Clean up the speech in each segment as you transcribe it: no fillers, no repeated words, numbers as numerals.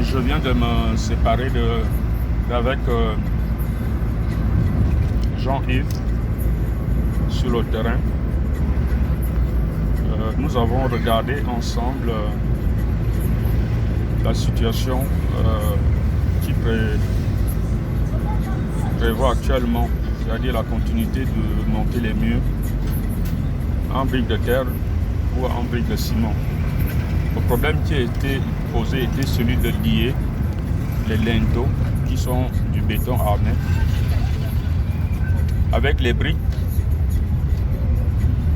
je viens de me séparer d'avec Jean-Yves sur le terrain. Nous avons regardé ensemble la situation qui prévoit actuellement, c'est-à-dire la continuité de monter les murs en briques de terre ou en briques de ciment. Le problème qui a été posé était celui de lier les linteaux qui sont du béton armé avec les briques,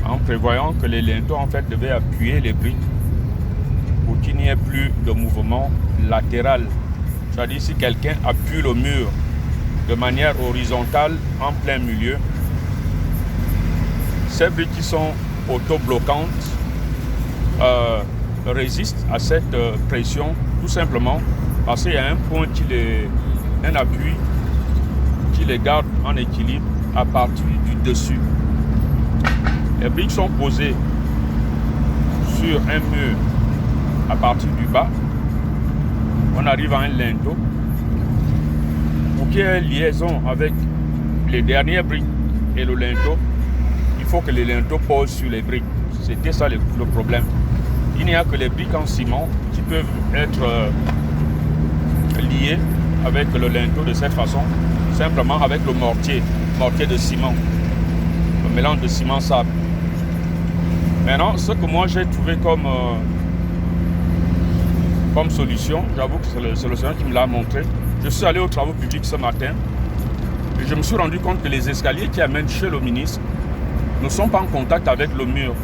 en prévoyant que les linteaux en fait devaient appuyer les briques pour qu'il n'y ait plus de mouvement latéral. C'est-à-dire si quelqu'un appuie le mur de manière horizontale en plein milieu, ces briques qui sont auto-bloquantes résistent à cette pression tout simplement parce qu'il y a un point un appui qui les garde en équilibre à partir du dessus. Les briques sont posées sur un mur à partir du bas. On arrive à un linteau. Pour qu'il y ait une liaison avec les dernières briques et le linteau, il faut que les linteaux posent sur les briques. C'était ça le problème. Il n'y a que les briques en ciment qui peuvent être liées avec le linteau de cette façon, simplement avec le mortier de ciment, le mélange de ciment-sable. Maintenant, ce que moi j'ai trouvé comme solution, j'avoue que c'est le solution qui me l'a montré. Je suis allé aux travaux publics ce matin et je me suis rendu compte que les escaliers qui amènent chez le ministre ne sont pas en contact avec le mur.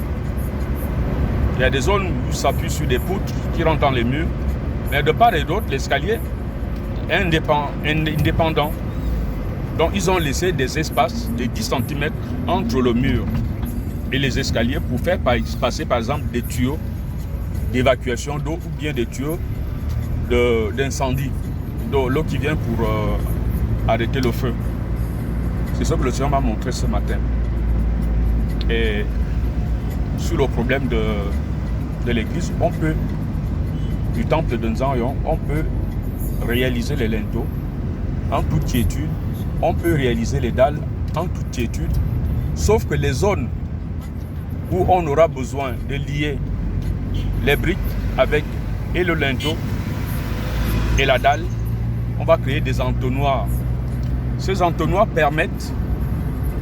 Il y a des zones où ça s'appuie sur des poutres qui rentrent dans les murs, mais de part et d'autre, l'escalier est indépendant. Donc ils ont laissé des espaces de 10 cm entre le mur et les escaliers pour faire passer par exemple des tuyaux d'évacuation d'eau ou bien des tuyaux d'incendie, l'eau qui vient pour arrêter le feu. C'est ce que le Seigneur m'a montré ce matin. Et sur le problème de l'église, du temple de Nzanyon, on peut réaliser les linteaux en toute quiétude, on peut réaliser les dalles en toute quiétude, sauf que les zones où on aura besoin de lier les briques avec et le linteau et la dalle, on va créer des entonnoirs. Ces entonnoirs permettent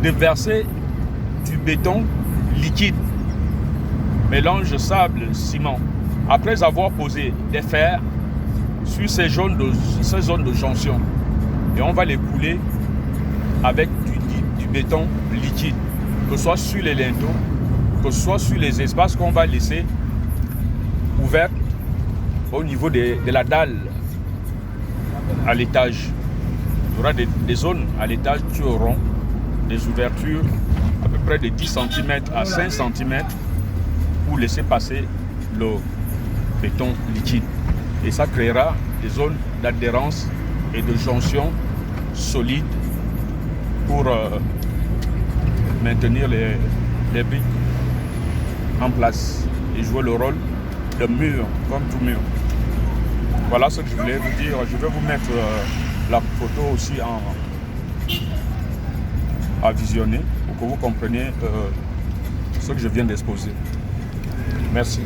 de verser du béton liquide, mélange sable-ciment, après avoir posé des fers sur ces zones de jonction. Et on va les couler avec du béton liquide, que ce soit sur les linteaux, que ce soit sur les espaces qu'on va laisser ouverts au niveau de la dalle à l'étage. Il y aura des zones à l'étage qui auront des ouvertures à peu près de 10 cm à 5 cm pour laisser passer le béton liquide. Et ça créera des zones d'adhérence et de jonction solides pour maintenir les briques en place et jouer le rôle de mur, comme tout mur. Voilà ce que je voulais vous dire. Je vais vous mettre la photo aussi à visionner pour que vous compreniez ce que je viens d'exposer. Merci.